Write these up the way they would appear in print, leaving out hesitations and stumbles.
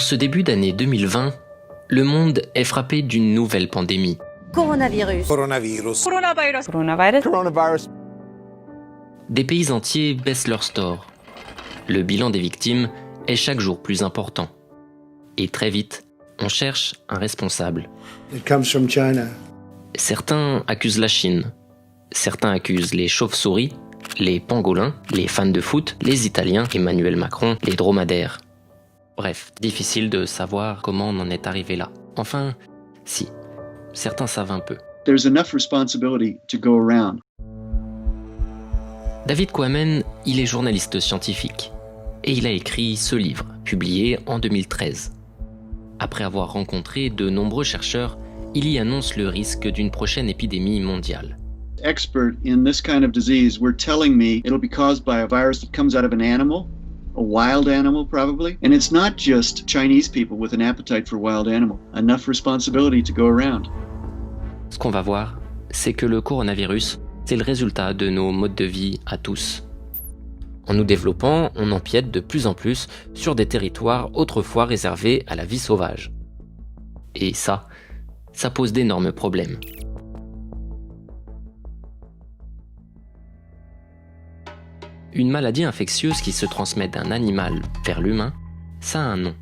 ce début d'année 2020, le monde est frappé d'une nouvelle pandémie. Coronavirus. Des pays entiers baissent leur stores. Le bilan des victimes est chaque jour plus important. Et très vite, on cherche un responsable. It comes from China. Certains accusent la Chine. Certains accusent les chauves-souris, les pangolins, les fans de foot, les Italiens, Emmanuel Macron, les dromadaires. Bref, difficile de savoir comment on en est arrivé là. Enfin, si, certains savent un peu. There's enough responsibility to go around. David Quammen, il est journaliste scientifique. Et il a écrit ce livre, publié en 2013. Après avoir rencontré de nombreux chercheurs, il y annonce le risque d'une prochaine épidémie mondiale. Expert in this kind of disease were telling me it'll be caused by a virus that comes out of an animal, a wild animal probably. And it's not just Chinese people with an appetite for wild animal. Enough responsibility to go around. Ce qu'on va voir, c'est que le coronavirus, c'est le résultat de nos modes de vie à tous. En nous développant, on empiète de plus en plus sur des territoires autrefois réservés à la vie sauvage. Et ça pose d'énormes problèmes. Une maladie infectieuse qui se transmet d'un animal vers l'humain, ça a un nom.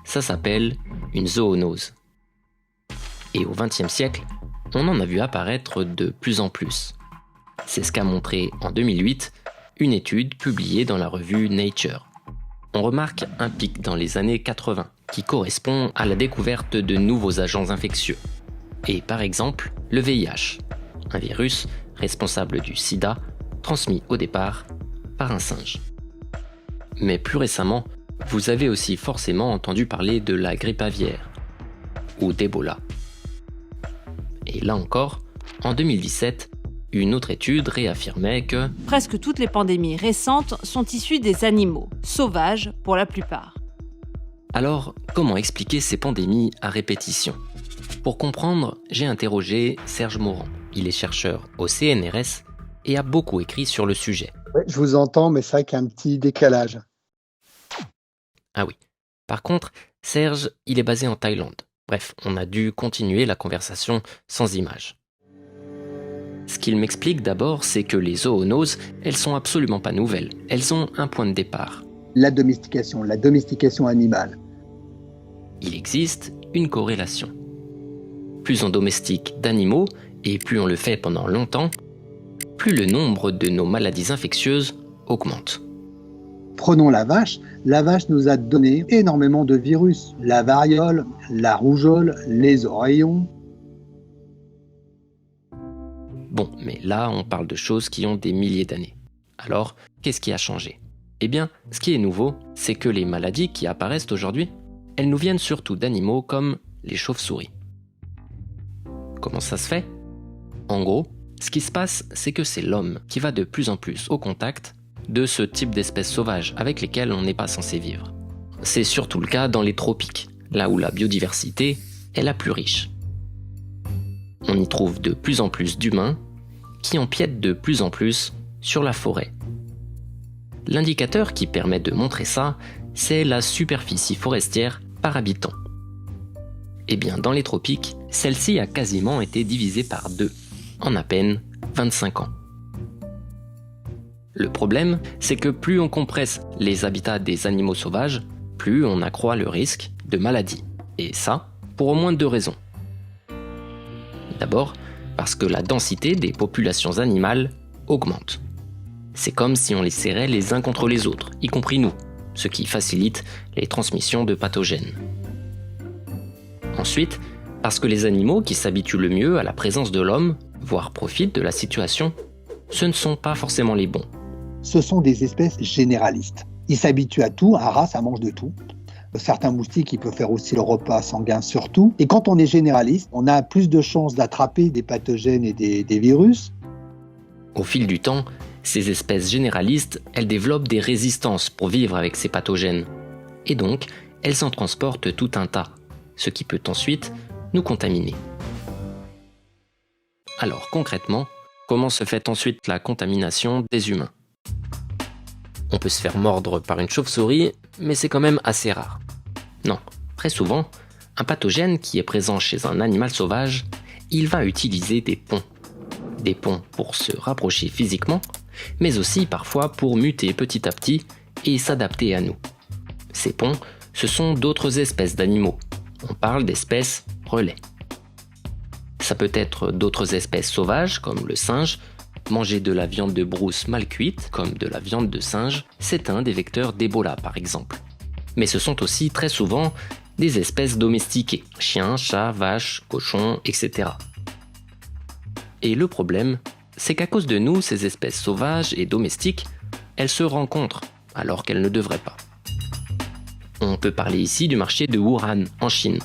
Ça s'appelle une zoonose. Et au XXe siècle, on en a vu apparaître de plus en plus. C'est ce qu'a montré en 2008 une étude publiée dans la revue Nature. On remarque un pic dans les années 80 qui correspond à la découverte de nouveaux agents infectieux. Et par exemple, le VIH, un virus responsable du sida transmis au départ par un singe. Mais plus récemment, vous avez aussi forcément entendu parler de la grippe aviaire ou d'Ebola. Et là encore, en 2017, une autre étude réaffirmait que Presque toutes les pandémies récentes sont issues des animaux, sauvages pour la plupart. Alors, comment expliquer ces pandémies à répétition ? Pour comprendre, j'ai interrogé Serge Morand. Il est chercheur au CNRS et a beaucoup écrit sur le sujet. Ouais, je vous entends, mais c'est vrai qu'il y a un petit décalage. Ah oui. Par contre, Serge, il est basé en Thaïlande. Bref, on a dû continuer la conversation sans images. Ce qu'il m'explique d'abord, c'est que les zoonoses, elles sont absolument pas nouvelles. Elles ont un point de départ. La domestication animale. Il existe une corrélation. Plus on domestique d'animaux, et plus on le fait pendant longtemps, plus le nombre de nos maladies infectieuses augmente. Prenons la vache nous a donné énormément de virus. La variole, la rougeole, les oreillons. Bon, mais là, on parle de choses qui ont des milliers d'années. Alors, qu'est-ce qui a changé ? Eh bien, ce qui est nouveau, c'est que les maladies qui apparaissent aujourd'hui, elles nous viennent surtout d'animaux comme les chauves-souris. Comment ça se fait ? En gros, ce qui se passe, c'est que c'est l'homme qui va de plus en plus au contact de ce type d'espèces sauvages avec lesquelles on n'est pas censé vivre. C'est surtout le cas dans les tropiques, là où la biodiversité est la plus riche. On y trouve de plus en plus d'humains qui empiètent de plus en plus sur la forêt. L'indicateur qui permet de montrer ça, c'est la superficie forestière par habitant. Eh bien, dans les tropiques, celle-ci a quasiment été divisée par 2, en à peine 25 ans. Le problème, c'est que plus on compresse les habitats des animaux sauvages, plus on accroît le risque de maladie. Et ça, pour au moins 2 raisons. D'abord, parce que la densité des populations animales augmente. C'est comme si on les serrait les uns contre les autres, y compris nous, ce qui facilite les transmissions de pathogènes. Ensuite, parce que les animaux qui s'habituent le mieux à la présence de l'homme, voire profitent de la situation, ce ne sont pas forcément les bons. Ce sont des espèces généralistes. Ils s'habituent à tout, un rat, ça mange de tout. Certains moustiques, ils peuvent faire aussi le repas sanguin sur tout. Et quand on est généraliste, on a plus de chances d'attraper des pathogènes et des virus. Au fil du temps, ces espèces généralistes, elles développent des résistances pour vivre avec ces pathogènes. Et donc, elles en transportent tout un tas, ce qui peut ensuite nous contaminer. Alors concrètement, comment se fait ensuite la contamination des humains ? On peut se faire mordre par une chauve-souris, mais c'est quand même assez rare. Non, très souvent, un pathogène qui est présent chez un animal sauvage, il va utiliser des ponts. Des ponts pour se rapprocher physiquement, mais aussi parfois pour muter petit à petit et s'adapter à nous. Ces ponts, ce sont d'autres espèces d'animaux. On parle d'espèces relais. Ça peut être d'autres espèces sauvages, comme le singe. Manger de la viande de brousse mal cuite, comme de la viande de singe, c'est un des vecteurs d'Ebola par exemple. Mais ce sont aussi très souvent des espèces domestiquées, chiens, chats, vaches, cochons, etc. Et le problème, c'est qu'à cause de nous, ces espèces sauvages et domestiques, elles se rencontrent alors qu'elles ne devraient pas. On peut parler ici du marché de Wuhan, en Chine.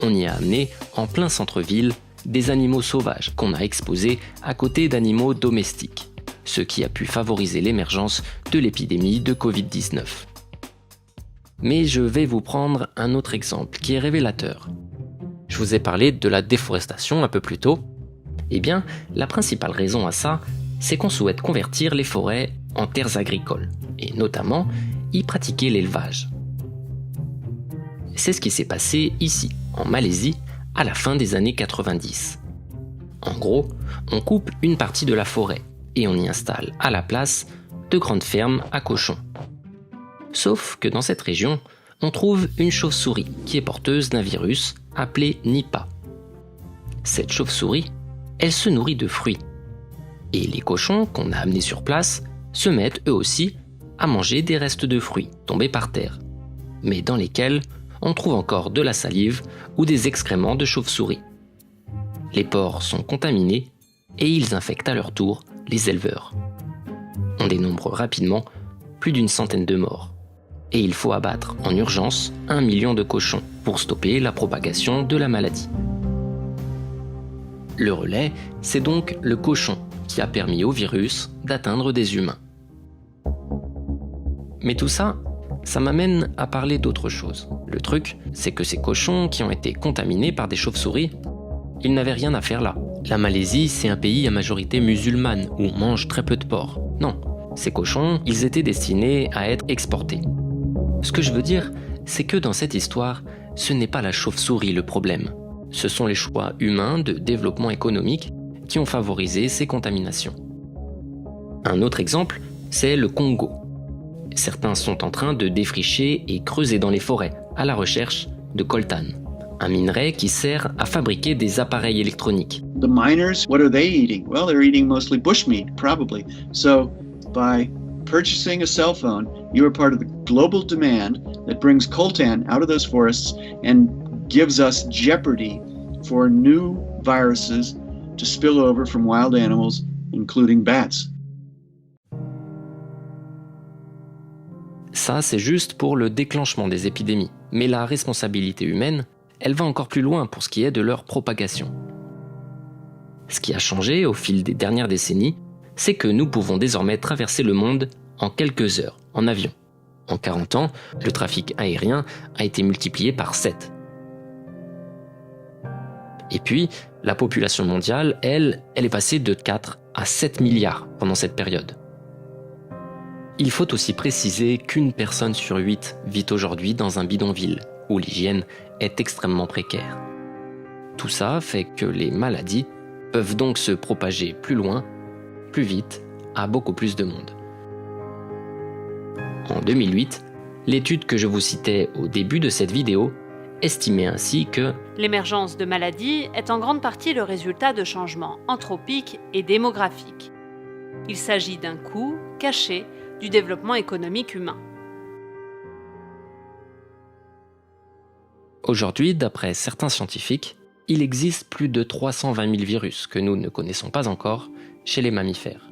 On y a amené, en plein centre-ville, des animaux sauvages qu'on a exposés à côté d'animaux domestiques, ce qui a pu favoriser l'émergence de l'épidémie de Covid-19. Mais je vais vous prendre un autre exemple qui est révélateur. Je vous ai parlé de la déforestation un peu plus tôt. Eh bien, la principale raison à ça, c'est qu'on souhaite convertir les forêts en terres agricoles, et notamment y pratiquer l'élevage. C'est ce qui s'est passé ici, en Malaisie, à la fin des années 90. En gros, on coupe une partie de la forêt et on y installe à la place de grandes fermes à cochons. Sauf que dans cette région, on trouve une chauve-souris qui est porteuse d'un virus appelé Nipah. Cette chauve-souris, elle se nourrit de fruits. Et les cochons qu'on a amenés sur place se mettent eux aussi à manger des restes de fruits tombés par terre, mais dans lesquels on trouve encore de la salive ou des excréments de chauve-souris. Les porcs sont contaminés et ils infectent à leur tour les éleveurs. On dénombre rapidement plus d'une centaine de morts. Et il faut abattre en urgence 1 million de cochons pour stopper la propagation de la maladie. Le relais, c'est donc le cochon qui a permis au virus d'atteindre des humains. Mais tout ça, ça m'amène à parler d'autre chose. Le truc, c'est que ces cochons qui ont été contaminés par des chauves-souris, ils n'avaient rien à faire là. La Malaisie, c'est un pays à majorité musulmane où on mange très peu de porc. Non, ces cochons, ils étaient destinés à être exportés. Ce que je veux dire, c'est que dans cette histoire, ce n'est pas la chauve-souris le problème. Ce sont les choix humains de développement économique qui ont favorisé ces contaminations. Un autre exemple, c'est le Congo. Certains sont en train de défricher et creuser dans les forêts à la recherche de coltan, un minerai qui sert à fabriquer des appareils électroniques. The miners, what are they eating? Well, they're eating mostly bushmeat, probably. So, by purchasing a cell phone, you are part of the global demand that brings coltan out of those forests and gives us jeopardy for new viruses to spill over from wild animals, including bats. Ça, c'est juste pour le déclenchement des épidémies. Mais la responsabilité humaine, elle va encore plus loin pour ce qui est de leur propagation. Ce qui a changé au fil des dernières décennies, c'est que nous pouvons désormais traverser le monde en quelques heures, en avion. En 40 ans, le trafic aérien a été multiplié par 7. Et puis, la population mondiale, elle est passée de 4 à 7 milliards pendant cette période. Il faut aussi préciser qu'une personne sur 8 vit aujourd'hui dans un bidonville, où l'hygiène est extrêmement précaire. Tout ça fait que les maladies peuvent donc se propager plus loin, plus vite, à beaucoup plus de monde. En 2008, l'étude que je vous citais au début de cette vidéo estimait ainsi que l'émergence de maladies est en grande partie le résultat de changements anthropiques et démographiques. Il s'agit d'un coût caché du développement économique humain. Aujourd'hui, d'après certains scientifiques, il existe plus de 320 000 virus que nous ne connaissons pas encore chez les mammifères.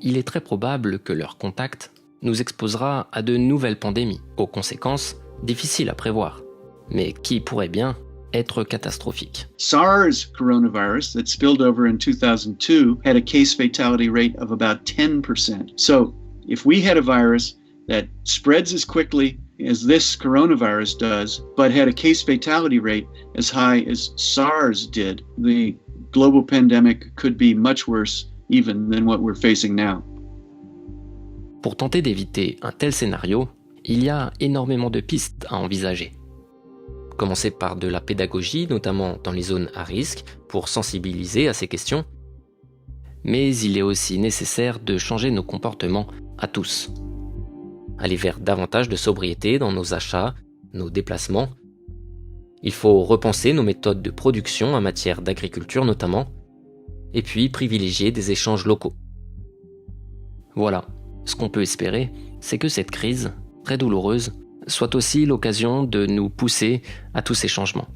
Il est très probable que leur contact nous exposera à de nouvelles pandémies, aux conséquences difficiles à prévoir, mais qui pourraient bien être catastrophiques. SARS coronavirus that spilled over in 2002 had a case fatality rate of about 10%. So, if we had a virus that spreads as quickly as this coronavirus does, but had a case fatality rate as high as SARS did, the global pandemic could be much worse even than what we're facing now. Pour tenter d'éviter un tel scénario, il y a énormément de pistes à envisager. Commencer par de la pédagogie, notamment dans les zones à risque, pour sensibiliser à ces questions. Mais il est aussi nécessaire de changer nos comportements à tous. Aller vers davantage de sobriété dans nos achats, nos déplacements. Il faut repenser nos méthodes de production en matière d'agriculture notamment, et puis privilégier des échanges locaux. Voilà, ce qu'on peut espérer, c'est que cette crise, très douloureuse, soit aussi l'occasion de nous pousser à tous ces changements.